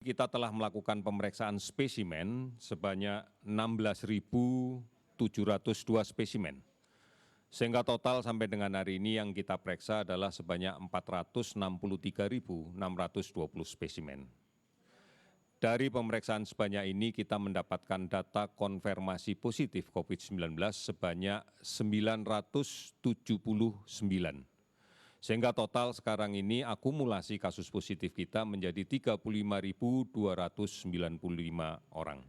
Kita telah melakukan pemeriksaan spesimen sebanyak 16.702 spesimen. Sehingga total sampai dengan hari ini yang kita periksa adalah sebanyak 463.620 spesimen. Dari pemeriksaan sebanyak ini kita mendapatkan data konfirmasi positif COVID-19 sebanyak 979. Sehingga total sekarang ini akumulasi kasus positif kita menjadi 35.295 orang.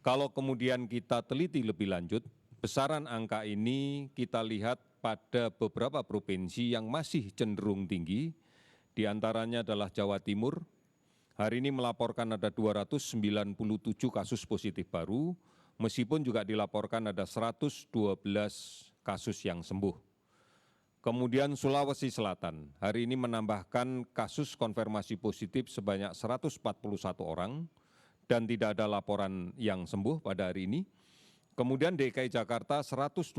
Kalau kemudian kita teliti lebih lanjut, besaran angka ini kita lihat pada beberapa provinsi yang masih cenderung tinggi, di antaranya adalah Jawa Timur. Hari ini melaporkan ada 297 kasus positif baru, meskipun juga dilaporkan ada 112 kasus yang sembuh. Kemudian Sulawesi Selatan, hari ini menambahkan kasus konfirmasi positif sebanyak 141 orang dan tidak ada laporan yang sembuh pada hari ini. Kemudian DKI Jakarta 128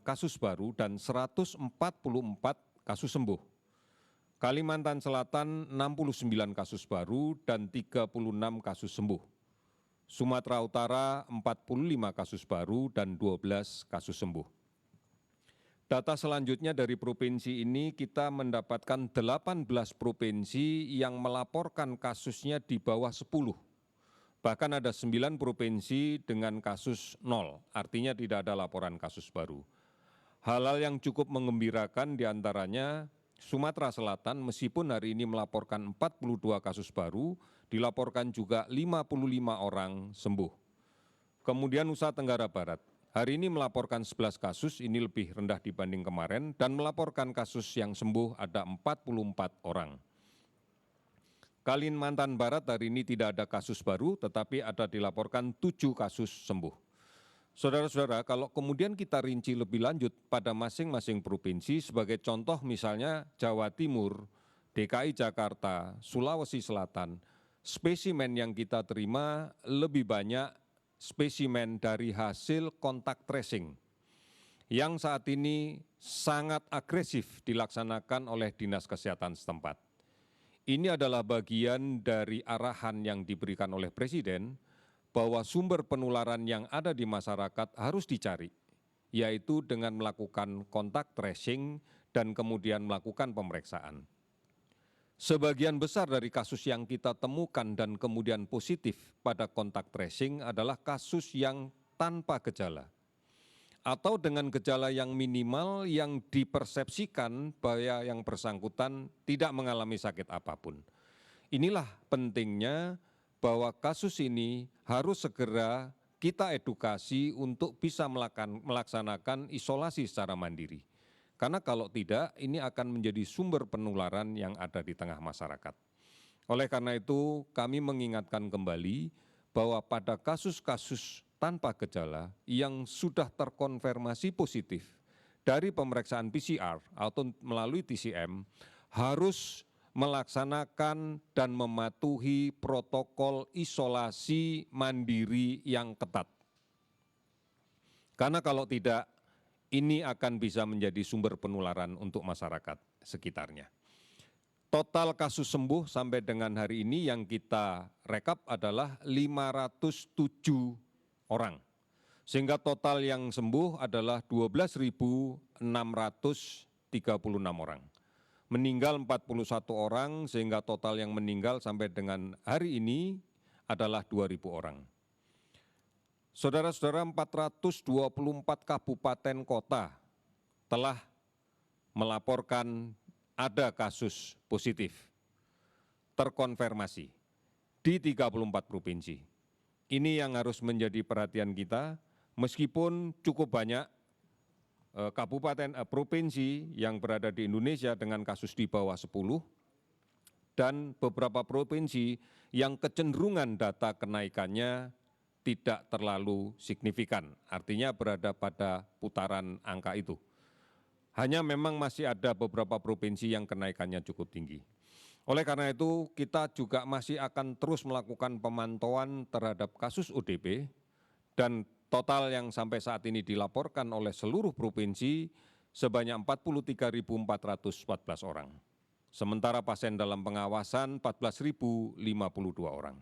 kasus baru dan 144 kasus sembuh. Kalimantan Selatan 69 kasus baru dan 36 kasus sembuh. Sumatera Utara 45 kasus baru dan 12 kasus sembuh. Data selanjutnya dari provinsi ini kita mendapatkan 18 provinsi yang melaporkan kasusnya di bawah 10. Bahkan ada 9 provinsi dengan kasus 0, artinya tidak ada laporan kasus baru. Hal-hal yang cukup menggembirakan diantaranya Sumatera Selatan meskipun hari ini melaporkan 42 kasus baru, dilaporkan juga 55 orang sembuh. Kemudian Nusa Tenggara Barat. Hari ini melaporkan 11 kasus, ini lebih rendah dibanding kemarin, dan melaporkan kasus yang sembuh ada 44 orang. Kalimantan Barat hari ini tidak ada kasus baru, tetapi ada dilaporkan 7 kasus sembuh. Saudara-saudara, kalau kemudian kita rinci lebih lanjut pada masing-masing provinsi, sebagai contoh misalnya Jawa Timur, DKI Jakarta, Sulawesi Selatan, spesimen yang kita terima lebih banyak spesimen dari hasil kontak tracing yang saat ini sangat agresif dilaksanakan oleh Dinas Kesehatan setempat. Ini adalah bagian dari arahan yang diberikan oleh Presiden bahwa sumber penularan yang ada di masyarakat harus dicari, yaitu dengan melakukan kontak tracing dan kemudian melakukan pemeriksaan. Sebagian besar dari kasus yang kita temukan dan kemudian positif pada kontak tracing adalah kasus yang tanpa gejala atau dengan gejala yang minimal yang dipersepsikan bahwa yang bersangkutan tidak mengalami sakit apapun. Inilah pentingnya bahwa kasus ini harus segera kita edukasi untuk bisa melaksanakan isolasi secara mandiri. Karena kalau tidak, ini akan menjadi sumber penularan yang ada di tengah masyarakat. Oleh karena itu, kami mengingatkan kembali bahwa pada kasus-kasus tanpa gejala yang sudah terkonfirmasi positif dari pemeriksaan PCR atau melalui TCM harus melaksanakan dan mematuhi protokol isolasi mandiri yang ketat. Karena kalau tidak, ini akan bisa menjadi sumber penularan untuk masyarakat sekitarnya. Total kasus sembuh sampai dengan hari ini yang kita rekap adalah 507 orang. Sehingga total yang sembuh adalah 12.636 orang. Meninggal 41 orang sehingga total yang meninggal sampai dengan hari ini adalah 2.000 orang. Saudara-saudara, 424 kabupaten kota telah melaporkan ada kasus positif terkonfirmasi di 34 provinsi. Ini yang harus menjadi perhatian kita, meskipun cukup banyak provinsi yang berada di Indonesia dengan kasus di bawah 10 dan beberapa provinsi yang kecenderungan data kenaikannya tidak terlalu signifikan, artinya berada pada putaran angka itu. Hanya memang masih ada beberapa provinsi yang kenaikannya cukup tinggi. Oleh karena itu, kita juga masih akan terus melakukan pemantauan terhadap kasus ODP dan total yang sampai saat ini dilaporkan oleh seluruh provinsi sebanyak 43.414 orang. Sementara pasien dalam pengawasan 14.052 orang.